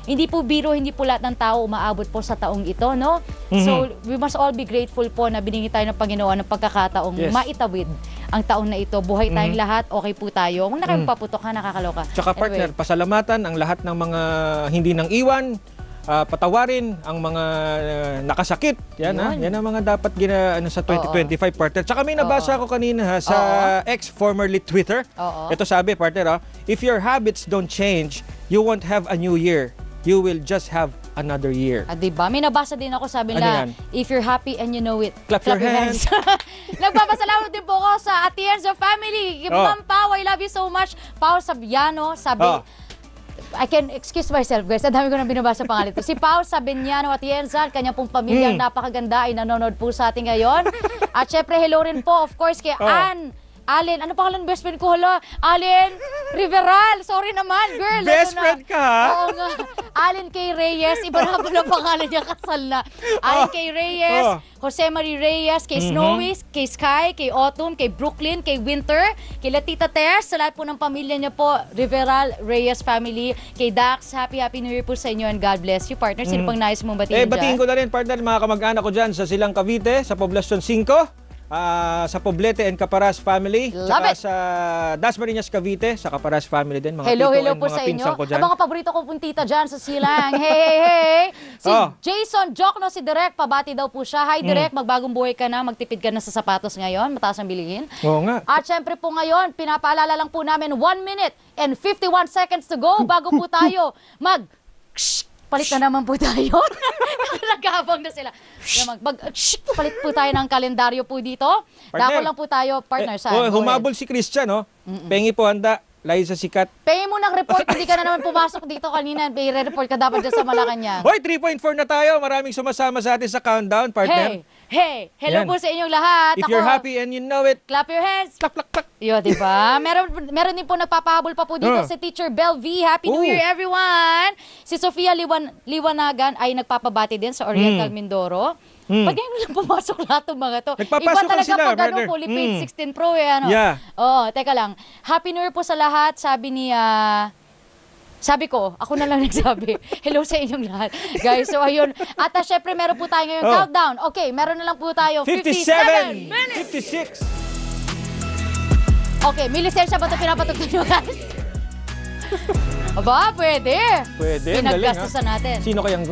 hindi po biro, hindi po lahat ng tao umaabot po sa taong ito, no? So, we must all be grateful po na binigyan tayo ng Panginoon ng pagkakataong maitawid ang taon na ito. Buhay tayong lahat, okay po tayo. Huwag na kayong paputok ha, nakakaloka. Tsaka partner, pasalamatan ang lahat ng mga hindi nang iwan, patawarin ang mga nakasakit. Yan ha. Yan ang mga dapat sa 2025 partner. Tsaka may nabasa ko kanina ha, sa X, formerly Twitter. Ito sabi partner, if your habits don't change, you won't have a new year. You will just have another year. Diba? May nabasa din ako, sabi nila, if you're happy and you know it, clap your hands. Nagpapasalamat din po ako sa Atienza family. Ma'am Pao, I love you so much. Pao Sabiano, sabi, I can excuse myself, guys. Ang dami ko nang binabasa pangalan ito. Si Pao Sabiano Atienza, kanya pong pamilyang napakaganda ay nanonood po sa atin ngayon. At syempre, hello rin po, of course, kay Allen, ano pangalan best friend ko? Hala, Allen Riveral. Sorry naman, girl. Best friend ka, ha? Oo nga. Allen K. Reyes. Iba na pala pangalan niya, kasal na. Allen K. Reyes, Jose Marie Reyes, kay Snowy, kay Sky, kay Autumn, kay Brooklyn, kay Winter, kay Latita Tess, sa lahat po ng pamilya niya po, Riveral Reyes family, kay Dax, happy New Year po sa inyo and God bless you, partner. Sino pang nais mong batiin dyan? Batiin ko na rin, partner, mga kamag-anak ko dyan sa Silang Cavite, sa Poblacion 5. Sa Poblete and Caparas family. Tsaka sa Dasmariñas Cavite, sa Caparas family din. Mga hello tito po mga sa inyo. ko dyan. Ang mga paborito ko pong tita dyan sa Silang. Hey. Si Jason Jokno, si Direk, pabati daw po siya. Hi Direk, magbagong buhay ka na, magtipid ka na sa sapatos ngayon. Mataas ang bilihin. Oo nga. At syempre po ngayon, pinapaalala lang po namin 1 minute and 51 seconds to go bago po tayo palit na naman po tayo. Naghabang na sila. Palit po tayo ng kalendaryo po dito. Dako lang po tayo, partner. Humabol si Christian, no? Pengi po handa. Liza Sikat. Pay mo ng report, hindi ka na naman pumasok dito kanina. Re-report ka dapat dyan sa Malacanang. Hoy, 3.4 na tayo. Maraming sumasama sa atin sa countdown, partner. Hey, hello po sa inyong lahat. If you're happy and you know it, clap your hands. Clap. Yo, diba? Meron din po nagpapahabol pa po dito si Teacher Bel V. Happy New Year, everyone! Si Sofia Liwanagan ay nagpapabati din sa Oriental Mindoro. Pag ngayon lang pumasok lahat ng mga to. Iba talaga sila, pag fully paid 16 Pro teka lang. Happy New Year po sa lahat. Sabi ko, ako na lang nagsabi. Hello sa inyong lahat. Guys, so ayun. At syempre, meron po tayo ngayong countdown. Okay, meron na lang po tayo 57 minutes. 56. Okay, may lisensya ba ito pinapatugtog nyo, guys? Aba, pwede. Pinaggastusan natin. Sino kayang...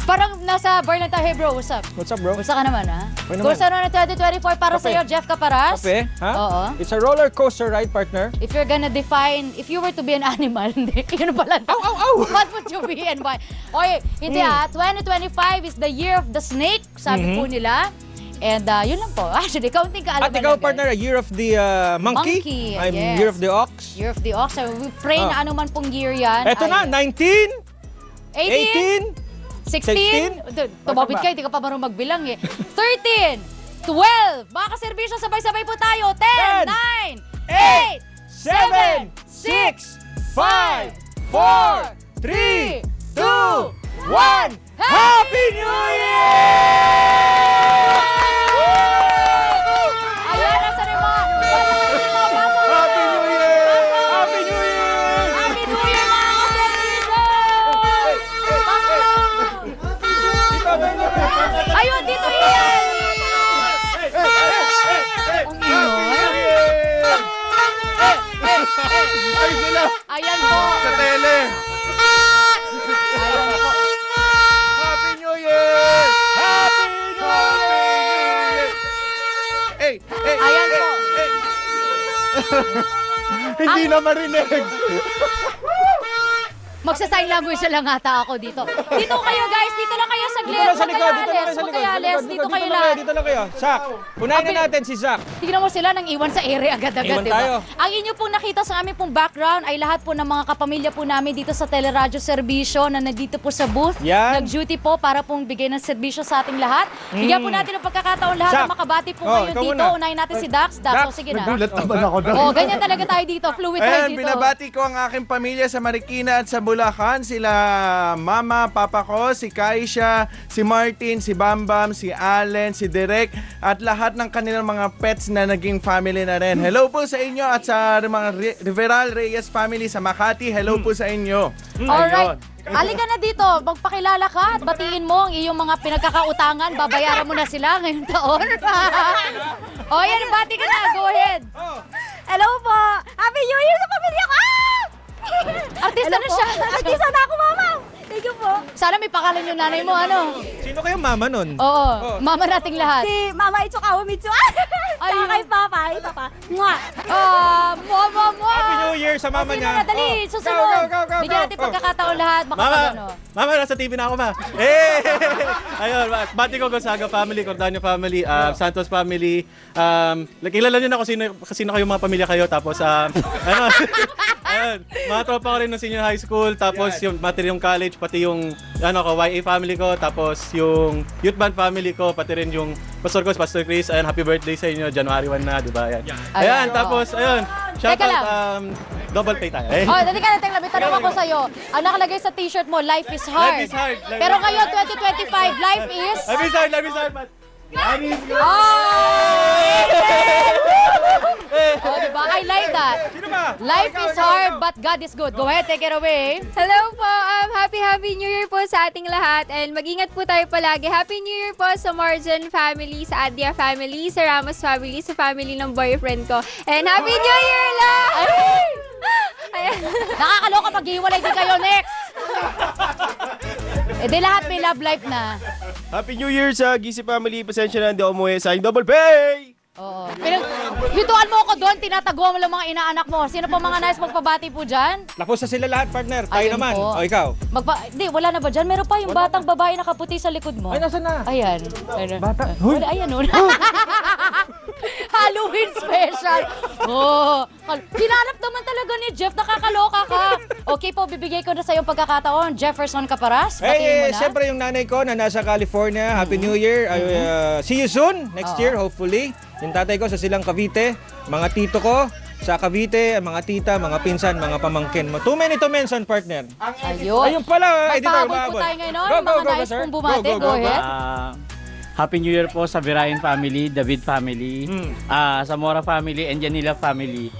Parang nasa bar lang tayo. Hey bro, what's up? What's up, bro? Kumusta ka naman, ha? Kumusta naman ang 2024 para sa'yo, Jeff Caparas? Kape? Ha? Oo. It's a roller coaster ride, partner. If you're gonna define, if you were to be an animal, hindi, yun pala. Ow! What would you be and why? Okay, hindi 2025 is the year of the snake, sabi po nila. And yun lang po. Actually, counting ka alam. At ikaw, partner, a year of the monkey. I'm year of the ox. Year of the ox. So, we pray na anuman pong year yan. Eto na, 19, 18, 16? Tumabit ka, hindi ka pa marunong magbilang 13, 12. Mga kaservisyo, sabay-sabay po tayo. 10, 9, 8, 7, 6, 5, 4, 3, 2, 1. Happy New Year! Ayan, nasa rin mga... Happy New Year! Happy New Year! Happy New Year, mga kaservisyo! Ayun, dito yan! Ayan po! Sa tele! Ayan po! Happy New Year! Happy New Year! Ayan po! Hindi na marinig! Magsa-sign language lang ata ako dito. Dito kayo, guys! Dito lang kayo saglit! Dito lang sa likod, Dito kayo lang! Dito lang kayo. Zach, unahin na natin si Zach. Tignan mo sila nang iwan sa ere agad-agad, Iwan di ba? tayo. Ang inyo pong nakita sa aming pong background ay lahat po ng mga kapamilya po namin dito sa Teleradyo Serbisyo na nandito po sa booth. Yan. Nag-duty po para pong bigay ng serbisyo sa ating lahat. Bigyan po natin ang pagkakataon lahat Zach. na makabati po Oh, ngayon ikaw dito. muna. Unahin natin si Dax. Dax, sige na. Nagulat naman ako doon. Oh, ganyan talaga tayo dito. Fluid tayo Ayan, dito. binabati ko ang aking pamilya sa Marikina at sa Bulacan. Sila mama, papa ko, si Kaisha, si Martin, si Bambam, si Allen, si Direk, at lahat ng kanilang mga pets na naging family na rin. Hello po sa inyo at sa mga Riveral Reyes family sa Makati. Hello po sa inyo. Alright. Halika na dito, magpakilala ka at batiin mo ang iyong mga pinagkakautangan. Babayaran mo na sila ngayong taon. O yan, bati ka na. Go ahead. Hello po! Happy New Year sa pamilya ko! Artista na siya. Artista na ako, mama! Thank you po. Sana may pangalan yung nanay mo, ano? Sino kayong mama nun? Oo, mama nating lahat. Si Mama Itsukawa Mitsu. Ay, Saka kay Papa, ito pa. Mwah! Mama! Happy New Year sa mama Sino niya. na, dali, Oh. susunod. Go. Bigyan natin pagkakataon lahat. Mama, Makapagano. mama, nasa TV na ako ba? Eh! Ayun, bati ko Gonzaga family, Cordano family, Santos family. Kilala niyo na kung sino kayo mga pamilya kayo. Tapos, ano, ayun, mga tropa ko rin ng senior high school. Tapos, yung yung college, pati yung YA family ko. Tapos, yung youth band family ko, pati rin yung pastor ko, Pastor Chris. Ayun, happy birthday sa inyo, January 1 na, di ba? Ayan. Ayan, tapos, ayun, shout Teka lang. out, double pay tayo. Eh. Oh, dali ka natin lang. May tanong ako sa'yo. Ang nakalagay sa t-shirt mo, life is hard. Life is hard. Pero ngayon, 2025, life is... Life is hard, life is hard, but... Oh, diba? I like that. Life is hard, but God is good. Go ahead, take it away. Hello po, happy New Year po sa ating lahat and mag-ingat po tayo palagi. Happy New Year po sa Marjan family, sa Adia family, sa Ramos family, sa family ng boyfriend ko. And Happy New Year lang! Ayan. Nakakaloka pag hiwalay din kayo. Next! Eh di lahat may love life na. Happy New Year sa Gisi family. Pasensya na, hindi ako umuwi sa double pay! Oo. Bituan mo ako doon, tinatago mo lang mga inaanak mo. Sino po mga nice magpabati po dyan? Lapos na sila lahat, partner. Tayo Ayun naman. po. O, ikaw. Hindi, wala na ba dyan? Meron pa yung batang babae nakaputi sa likod mo. Ay, nasa na? Ayan. Bata? Hoy! Wala, ayan o. Halloween special. Oh. Hinanap naman talaga ni Jeff. Nakakaloka ka. Okay po, bibigay ko na sa iyong pagkakataon. Jefferson Caparas, batiin mo na. Siyempre yung nanay ko na nasa California. Happy New Year. See you soon. Next year, hopefully. Yung tatay ko sa Silang Cavite. Mga tito ko sa Cavite, mga tita, mga pinsan, mga pamangkin mo. Too many to mention, partner. Ayun. Ayun pala, editor. Magpahabol po tayo ngayon. Go, Yung go, mga go, nice sir. pong bumate. Go, Go ahead. Happy New Year po sa Virayan family, David family, Zamora family, and Janila family.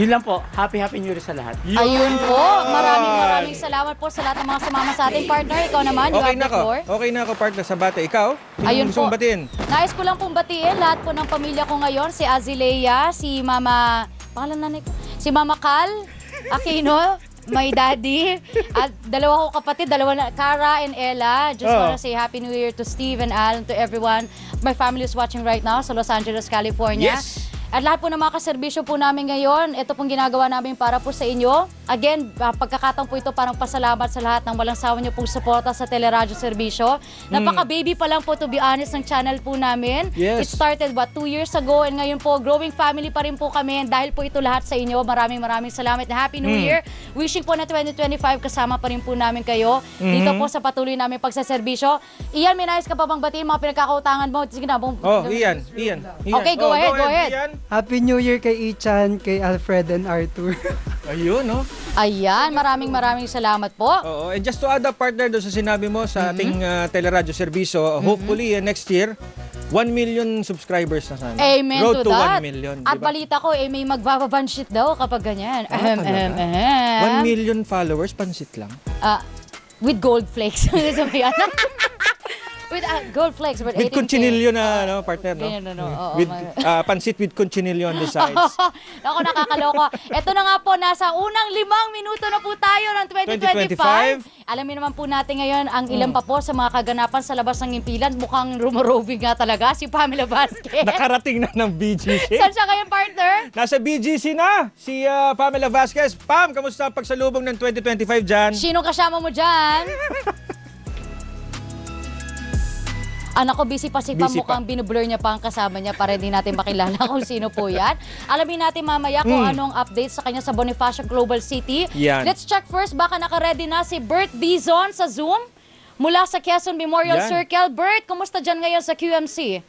Yun lang po. Happy New Year sa lahat. Ayun po. Maraming salamat po sa lahat ng mga sumama sa ating partner. Ikaw naman, you Okay have na the ako. floor. Okay na ako, partner, sa bate. Ikaw? Sino Ayun gusto mong po. batiin? Nais ko lang pong batiin lahat po ng pamilya ko ngayon. Si Azilea, si Mama... Pangalan nanay ko? Si Mama Cal Aquino, my daddy. At dalawa ko kapatid, Cara and Ella. Just wanna say Happy New Year to Steve and Alan, to everyone. My family is watching right now sa Los Angeles, California. Yes! At lahat po ng mga kaserbisyo po namin ngayon, ito pong ginagawa namin para po sa inyo. Again, pagkakataon po ito parang pasalamat sa lahat ng walang sawa niyo pong suporta sa teleradyo serbisyo. Napaka-baby pa lang po, to be honest, ng channel po namin. Yes. It started 2 years ago and ngayon po, growing family pa rin po kami. And dahil po ito lahat sa inyo, maraming salamat na Happy New Year. Wishing po na 2025 kasama pa rin po namin kayo dito po sa patuloy namin pagsaserbisyo. Ian, may nais ka pa bang batiin mga pinagkakautangan mo? Sige na. Ian. Okay, go ahead. Ian. Happy New Year kay Ichan, kay Alfred and Arthur. Ayun, no? Ayan, maraming salamat po. Oo, and just to add up, partner, doon sa sinabi mo sa ating teleradyo serbisyo, hopefully next year, 1 million subscribers na sana. Amen Road to that. 1 million. At diba? balita ko, may magbababanshit daw kapag ganyan. 1 million followers, pansit lang. With gold flakes. Sabi yan. With gold flakes. But With 18K. conchinillo na partner, no? Ganyan, oo, With pansit with conchinillo on the sides. Ako, nakakaloka. Ito na nga po, nasa unang 5 minuto na po tayo ng 2025. Alamin naman po natin ngayon ang ilan pa po sa mga kaganapan sa labas ng impilan. Mukhang rumoroving nga talaga si Pamela Vasquez. Nakarating na ng BGC. Saan siya ngayon, partner? Nasa BGC na si Pamela Vasquez. Pam, kamusta ang pagsalubong ng 2025 dyan? Sinong kasama mo dyan? Anak ko, busy pa si Pam. Busy pa. Mukhang binublur niya pa ang kasama niya para hindi natin makilala kung sino po yan. Alamin natin mamaya kung anong update sa kanya sa Bonifacio Global City. Yan. Let's check first, baka naka-ready na si Bert Dizon sa Zoom mula sa Quezon Memorial Yan. Circle. Bert, kumusta dyan ngayon sa QMC?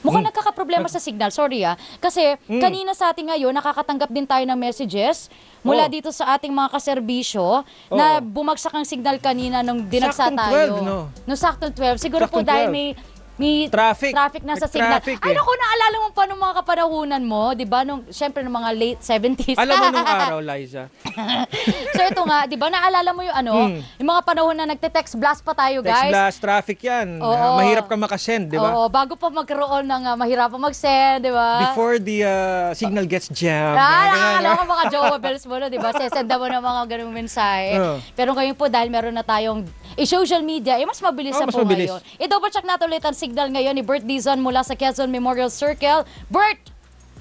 Mukhang nagkakaproblema sa signal. Sorry Kasi kanina sa atin ngayon, nakakatanggap din tayo ng messages mula dito sa ating mga kaserbisyo na bumagsak ang signal kanina nung dinagsa Saktong tayo. 12, no? Nung saktong 12. Siguro po Saktong dahil 12. may may Traffic. na sa May signal. traffic, Ay, eh. naku, naalala mo pa nung mga kapanahunan mo, di ba? Siyempre, nung mga late 70s. Alam mo nung araw, Liza, So ito nga, di ba, naalala mo yung yung mga panahon na nagte-text blast pa tayo, text guys. blast, traffic yan. Oo. Mahirap ka makasend, di ba? Oo, bago pa magkaroon ng mahirap mag-send, di ba? Before the signal gets jammed. Nakakalawa ko mga jowa bells mo, no, di ba? Sesenda mo ng mga ganung mensahe. Oo. Pero ngayon po, dahil meron na tayong social media, mas mabilis na mas po mabilis. ngayon. I-double check natin ulit ang signal ngayon ni Bert Dizon mula sa Quezon Memorial Circle. Bert,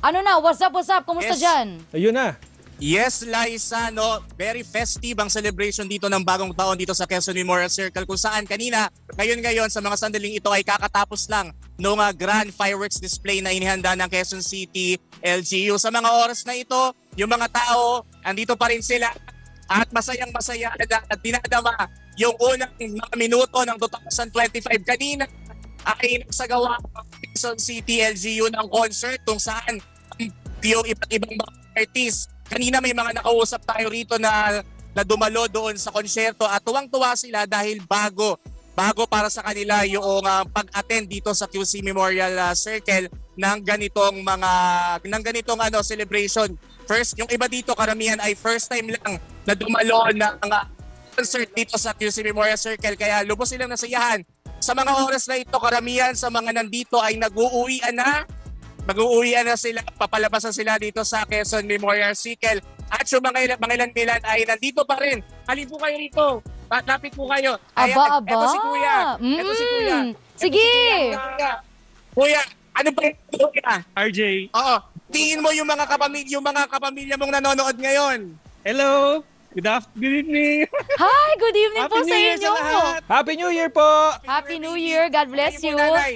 ano na? What's up? Kumusta Yes. dyan? Ayun na. Yes, Liza, no? Very festive ang celebration dito ng bagong taon dito sa Quezon Memorial Circle kung saan kanina, ngayon sa mga sandaling ito ay kakatapos lang ng grand fireworks display na inihanda ng Quezon City LGU. Sa mga oras na ito, yung mga tao, andito pa rin sila at masayang-masaya at dinadama yung unang mga minuto ng 2025 kanina ay nagsagawa ng Quezon City LGU ng concert kung saan yung iba't ibang mga artists. Kanina may mga nakausap tayo rito na dumalo doon sa konsyerto at tuwang-tuwa sila dahil bago para sa kanila yung pag-attend dito sa QC Memorial Circle ng ganitong celebration. First, yung iba dito karamihan ay first time lang na dumalo ng concert dito sa QC Memorial Circle kaya lubos silang nasayahan. Sa mga oras na ito, karamihan sa mga nandito ay mag-uuwian na sila, papalabas na sila dito sa Quezon Memorial Circle. At yung mga ilan ay nandito pa rin. Halin po kayo rito. Lapit po kayo. Aba. Ito si Kuya. Ito si Kuya. Sige. Kuya, ano ba yung Kuya? RJ. Oo. Tingin mo yung mga kapamilya mong nanonood ngayon. Hello. Good evening. Hi, good evening po Happy sa New Year inyo. sa lahat. Happy New Year po! Happy New Year. God bless Kayo you. po, Nanay.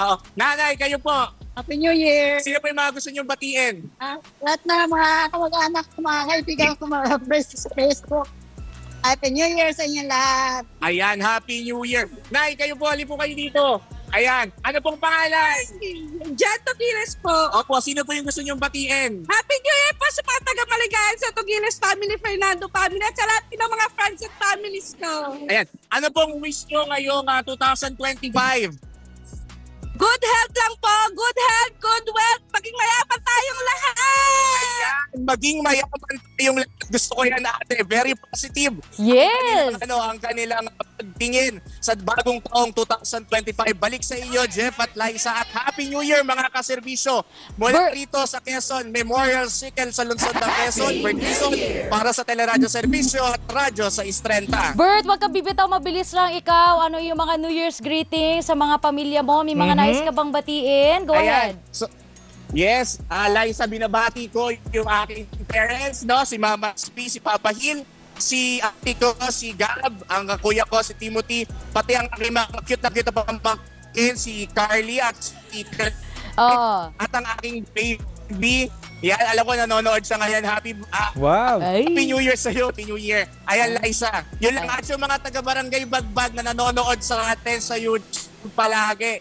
Oo. Nanay, kayo po. Happy New Year! Sino po yung mga gusto niyong batiin? Lahat na mga kamag-anak ko, mga kaibigan ko, mga friends sa Facebook. Happy New Year sa inyo lahat! Ayan, Happy New Year. Nay, kayo po, halin po kayo dito. Ayan, ano pong pangalan? Jan Togiles po! Opo, sino po yung gusto niyong batiin? Happy New Year po sa mga taga-Maligayan sa Togiles family, Fernando family, at sa lahat ng mga friends at families ko. Ayan, ano pong wish niyo ngayong 2025? Good health lang po! Good health, good wealth! Maging mayaman tayong lahat! Maging mayaman tayong lahat. Gusto ko yan, ate. Very positive. Yes. Ang kanilang pagtingin sa bagong taong 2025. Balik sa inyo, Jeff at Liza. At Happy New Year, mga kaserbisyo. Mula rito sa Quezon Memorial Circle sa lungsod ng Quezon, Bert Dizon, para sa Teleradyo Serbisyo at Radyo sa Istrenta. Bert, wag ka bibitaw, mabilis lang ikaw. Ano yung mga New Year's greetings sa mga pamilya mo? May mga nais ka bang batiin? Go ahead. So, yes, Liza, binabati ko yung aking parents, no? Si Mama Spi, si Papa Hill, si ate ko, si Gab, ang kuya ko, si Timothy, pati ang aking mga cute na pamangkin, si Carly at si at ang aking baby. Yan, alam ko nanonood siya ngayon. Wow. Happy New Year sa'yo. Happy New Year. Ayan, Liza. Yun lang at yung mga taga-barangay Bagbag na nanonood sa atin sa YouTube palagi.